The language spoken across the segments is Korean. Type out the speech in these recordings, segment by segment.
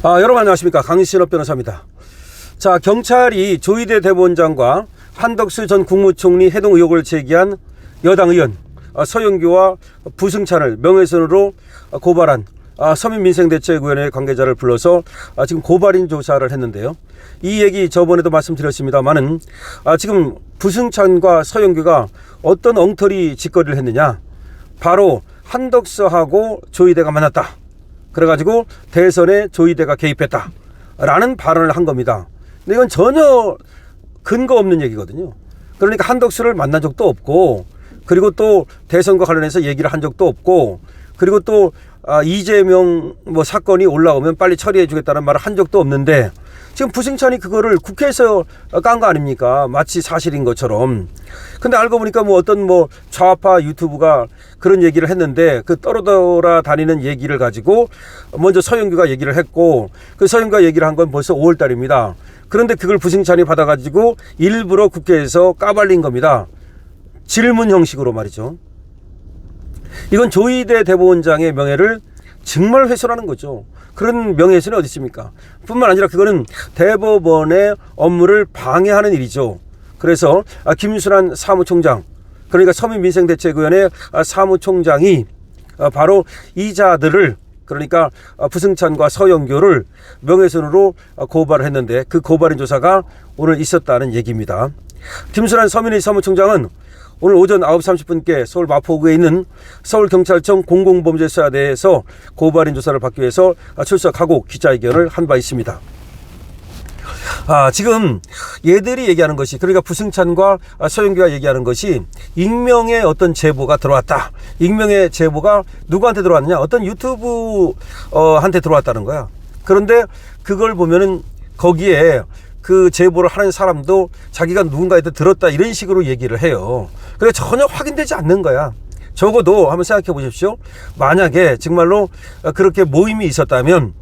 여러분 안녕하십니까. 강신업 변호사입니다. 자, 경찰이 조희대 대법원장과 한덕수 전 국무총리 해동 의혹을 제기한 여당 의원 서영교와 부승찬을 명예훼손으로 고발한 서민민생대책위원회 관계자를 불러서 지금 고발인 조사를 했는데요. 이 얘기 저번에도 말씀드렸습니다만은 지금 부승찬과 서영교가 어떤 엉터리 짓거리를 했느냐. 바로 한덕수하고 조희대가 만났다. 그래가지고 대선에 조희대가 개입했다 라는 발언을 한 겁니다. 근데 이건 전혀 근거 없는 얘기거든요. 그러니까 한덕수를 만난 적도 없고, 그리고 또 대선과 관련해서 얘기를 한 적도 없고, 그리고 또 이재명 사건이 올라오면 빨리 처리해 주겠다는 말을 한 적도 없는데, 지금 부승찬이 그거를 국회에서 깐 거 아닙니까? 마치 사실인 것처럼. 근데 알고 보니까 어떤 좌파 유튜브가 그런 얘기를 했는데, 그 떨어돌아 다니는 얘기를 가지고 먼저 서영규가 얘기를 했고, 그 서영규가 얘기를 한 건 벌써 5월 달입니다. 그런데 그걸 부승찬이 받아가지고 일부러 국회에서 까발린 겁니다. 질문 형식으로 말이죠. 이건 조희대 대법원장의 명예를 정말 훼손하는 거죠. 그런 명예훼손이 어디 있습니까? 뿐만 아니라 그거는 대법원의 업무를 방해하는 일이죠. 그래서 김순환 사무총장, 그러니까 서민민생대책위원회 사무총장이 바로 이자들을, 그러니까 부승찬과 서영교를 명예훼손으로 고발을 했는데, 그 고발인 조사가 오늘 있었다는 얘기입니다. 김순환 서민의 사무총장은 오늘 오전 9시 30분께 서울 마포구에 있는 서울경찰청 공공범죄수사대에서 고발인 조사를 받기 위해서 출석하고 기자회견을 한 바 있습니다. 지금 얘들이 얘기하는 것이, 그러니까 부승찬과 서영규가 얘기하는 것이 익명의 어떤 제보가 들어왔다. 익명의 제보가 누구한테 들어왔느냐? 어떤 유튜브한테 들어왔다는 거야. 그런데 그걸 보면은 거기에 그 제보를 하는 사람도 자기가 누군가한테 들었다 이런 식으로 얘기를 해요. 그러니까 전혀 확인되지 않는 거야. 적어도 한번 생각해 보십시오. 만약에 정말로 그렇게 모임이 있었다면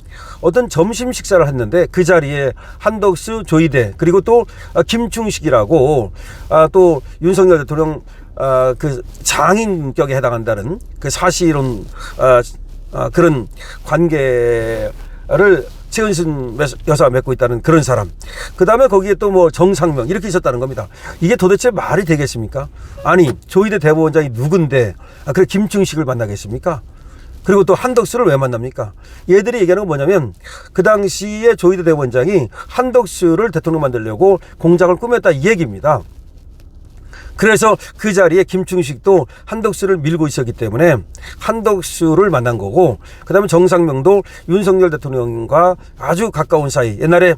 어떤 점심 식사를 했는데 그 자리에 한덕수, 조희대, 그리고 또 김충식이라고 또 윤석열 대통령 그 장인격에 해당한다는 그 사실은 그런 관계를 최은순 여사가 맺고 있다는 그런 사람, 그 다음에 거기에 또 정상명 이렇게 있었다는 겁니다. 이게 도대체 말이 되겠습니까? 아니, 조희대 대법원장이 누군데 그래 김충식을 만나겠습니까? 그리고 또 한덕수를 왜 만납니까? 얘들이 얘기하는 건 뭐냐면, 그 당시에 조희대 대법원장이 한덕수를 대통령 만들려고 공작을 꾸몄다 이 얘기입니다. 그래서 그 자리에 김충식도 한덕수를 밀고 있었기 때문에 한덕수를 만난 거고, 그 다음에 정상명도 윤석열 대통령과 아주 가까운 사이, 옛날에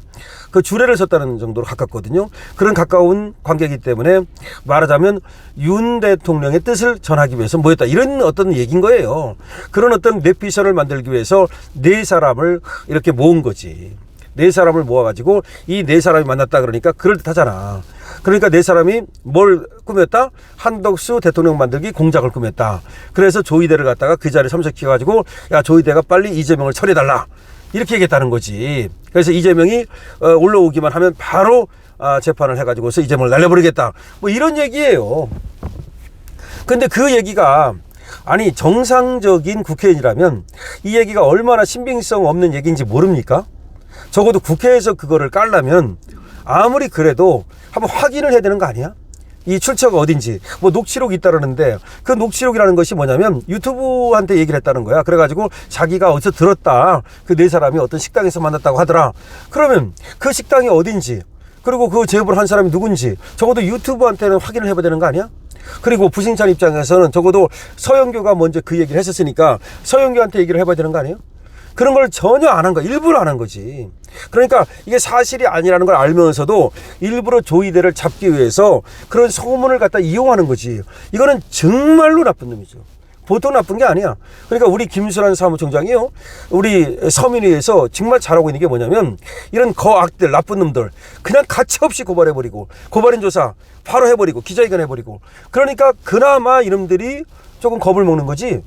그 주례를 섰다는 정도로 가깝거든요. 그런 가까운 관계이기 때문에 말하자면 윤 대통령의 뜻을 전하기 위해서 모였다, 이런 어떤 얘기인 거예요. 그런 어떤 뇌피셜을 만들기 위해서 네 사람을 이렇게 모은 거지. 네 사람을 모아가지고 이 네 사람이 만났다 그러니까 그럴듯하잖아. 그러니까 네 사람이 뭘 꾸몄다? 한덕수 대통령 만들기 공작을 꾸몄다. 그래서 조희대를 갖다가 그 자리에 참석해가지고, 야, 조희대가 빨리 이재명을 처리해달라, 이렇게 얘기했다는 거지. 그래서 이재명이 올라오기만 하면 바로 재판을 해가지고서 이재명을 날려버리겠다, 이런 얘기예요. 근데 그 얘기가, 아니, 정상적인 국회의원이라면 이 얘기가 얼마나 신빙성 없는 얘기인지 모릅니까? 적어도 국회에서 그거를 깔려면 아무리 그래도 한번 확인을 해야 되는 거 아니야? 이 출처가 어딘지. 녹취록이 있다라는데, 그 녹취록이라는 것이 뭐냐면 유튜브한테 얘기를 했다는 거야. 그래가지고 자기가 어디서 들었다, 그 네 사람이 어떤 식당에서 만났다고 하더라. 그러면 그 식당이 어딘지, 그리고 그 제보를 한 사람이 누군지 적어도 유튜브한테는 확인을 해봐야 되는 거 아니야? 그리고 부승찬 입장에서는 적어도 서영교가 먼저 그 얘기를 했었으니까 서영교한테 얘기를 해봐야 되는 거 아니에요? 그런 걸 전혀 안 한 거야. 일부러 안 한 거지. 그러니까 이게 사실이 아니라는 걸 알면서도 일부러 조희대를 잡기 위해서 그런 소문을 갖다 이용하는 거지. 이거는 정말로 나쁜 놈이죠. 보통 나쁜 게 아니야. 그러니까 우리 김순환 사무총장이요, 우리 서민위에서 정말 잘하고 있는 게 뭐냐면, 이런 거악들, 나쁜 놈들 그냥 가차없이 고발해버리고, 고발인 조사 바로 해버리고, 기자회견 해버리고, 그러니까 그나마 이놈들이 조금 겁을 먹는 거지.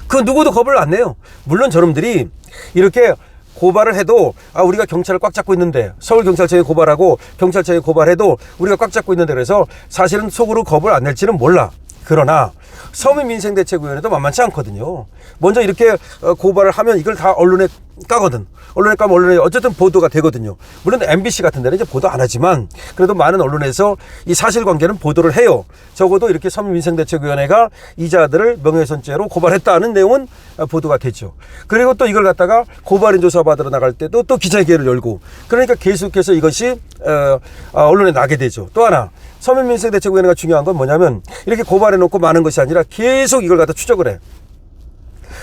그 누구도 겁을 안 내요. 물론 저놈들이 이렇게 고발을 해도 우리가 경찰을 꽉 잡고 있는데, 서울경찰청에 고발하고 경찰청에 고발해도 우리가 꽉 잡고 있는데, 그래서 사실은 속으로 겁을 안 낼지는 몰라. 그러나 서민민생대책위원회도 만만치 않거든요. 먼저 이렇게 고발을 하면 이걸 다 언론에 까거든. 언론에 까면 언론에 어쨌든 보도가 되거든요. 물론 MBC 같은 데는 이제 보도 안 하지만 그래도 많은 언론에서 이 사실관계는 보도를 해요. 적어도 이렇게 서민민생대책위원회가 이자들을 명예훼손죄로 고발했다는 내용은 보도가 되죠. 그리고 또 이걸 갖다가 고발인 조사 받으러 나갈 때도 또 기자회견을 열고 그러니까 계속해서 이것이 언론에 나게 되죠. 또 하나 서민민생대책위원회가 중요한 건 뭐냐면 이렇게 고발해놓고 마는 것이 아니라 계속 이걸 갖다 추적을 해.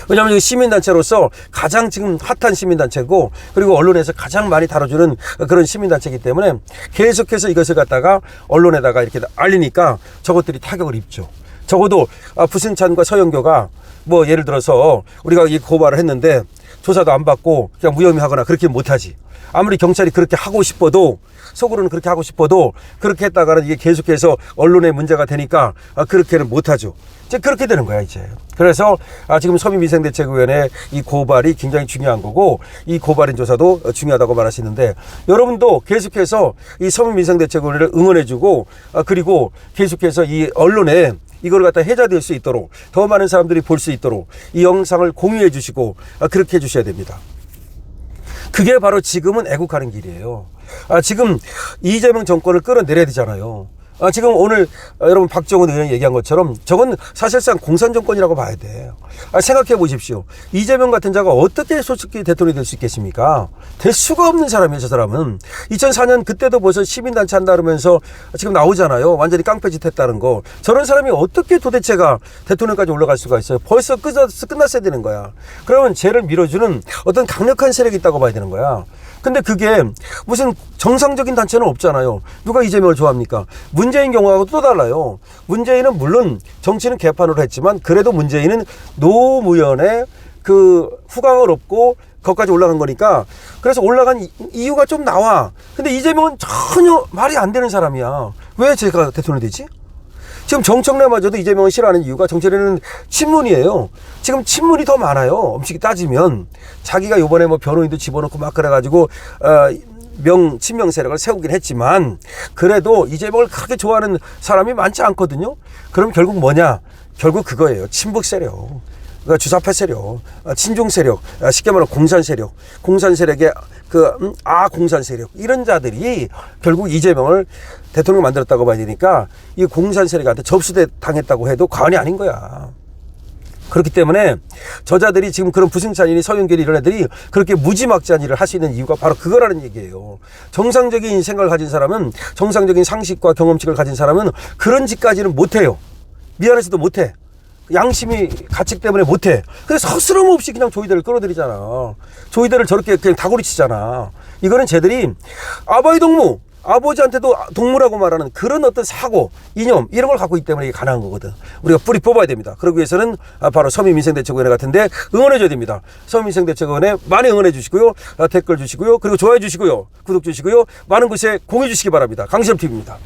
왜냐하면 시민단체로서 가장 지금 핫한 시민단체고 그리고 언론에서 가장 많이 다뤄주는 그런 시민단체이기 때문에 계속해서 이것을 갖다가 언론에다가 이렇게 알리니까 저것들이 타격을 입죠. 적어도 부승찬과 서영교가 뭐 예를 들어서 우리가 이 고발을 했는데 조사도 안 받고 그냥 무혐의하거나 그렇게 못하지. 아무리 경찰이 그렇게 하고 싶어도 속으로는 그렇게 하고 싶어도 그렇게 했다가는 이게 계속해서 언론에 문제가 되니까 그렇게는 못하죠. 이제 그렇게 되는 거야 이제. 그래서 지금 서민민생대책위원회 이 고발이 굉장히 중요한 거고 이 고발인 조사도 중요하다고 말하시는데 여러분도 계속해서 이 서민민생대책위원회를 응원해주고 그리고 계속해서 이 언론에 이걸 갖다 해자될 수 있도록 더 많은 사람들이 볼 수 있도록 이 영상을 공유해 주시고 그렇게 해 주셔야 됩니다. 그게 바로 지금은 애국하는 길이에요. 지금 이재명 정권을 끌어내려야 되잖아요. 지금 오늘 여러분 박정훈 의원이 얘기한 것처럼 저건 사실상 공산정권이라고 봐야 돼. 생각해 보십시오. 이재명 같은 자가 어떻게 솔직히 대통령이 될 수 있겠습니까? 될 수가 없는 사람이에요, 저 사람은. 2004년 그때도 벌써 시민단체 한다 그러면서 지금 나오잖아요. 완전히 깡패짓 했다는 거. 저런 사람이 어떻게 도대체가 대통령까지 올라갈 수가 있어요? 벌써 끝났어야 되는 거야. 그러면 쟤를 밀어주는 어떤 강력한 세력이 있다고 봐야 되는 거야. 근데 그게 무슨 정상적인 단체는 없잖아요. 누가 이재명을 좋아합니까? 문재인 경우하고 또 달라요. 문재인은 물론 정치는 개판으로 했지만 그래도 문재인은 노무현의 그 후광을 얻고 거기까지 올라간 거니까 그래서 올라간 이유가 좀 나와. 근데 이재명은 전혀 말이 안 되는 사람이야. 왜 제가 대통령이 되지? 지금 정청래마저도 이재명을 싫어하는 이유가 정청래는 친문이에요. 지금 친문이 더 많아요. 엄밀히 따지면 자기가 요번에 뭐 변호인도 집어넣고 막 그래가지고 친명 세력을 세우긴 했지만 그래도 이재명을 그렇게 좋아하는 사람이 많지 않거든요. 그럼 결국 뭐냐? 결국 그거예요. 친북 세력. 그러니까 주사파 세력, 친중 세력, 쉽게 말하면 공산 세력, 공산 세력의 공산 세력 이런 자들이 결국 이재명을 대통령 만들었다고 봐야 되니까 이 공산 세력한테 접수당했다고 해도 과언이 아닌 거야. 그렇기 때문에 저자들이 지금 그런 부승찬이니 서영길이 이런 애들이 그렇게 무지막지한 일을 할 수 있는 이유가 바로 그거라는 얘기예요. 정상적인 생각을 가진 사람은 정상적인 상식과 경험칙을 가진 사람은 그런 짓까지는 못해요. 미안해서도 못해. 양심이 가책 때문에 못해. 그래서 서스럼 없이 그냥 조이대를 끌어들이잖아. 조이대를 저렇게 그냥 다구리 치잖아. 이거는 쟤들이 아바이 동무, 아버지한테도 동무라고 말하는 그런 어떤 사고, 이념 이런 걸 갖고 있기 때문에 이게 가능한 거거든. 우리가 뿌리 뽑아야 됩니다. 그러기 위해서는 바로 서민민생대책위원회 같은데 응원해줘야 됩니다. 서민민생대책위원회 많이 응원해 주시고요. 댓글 주시고요. 그리고 좋아해 주시고요. 구독 주시고요. 많은 곳에 공유해 주시기 바랍니다. 강실업TV입니다.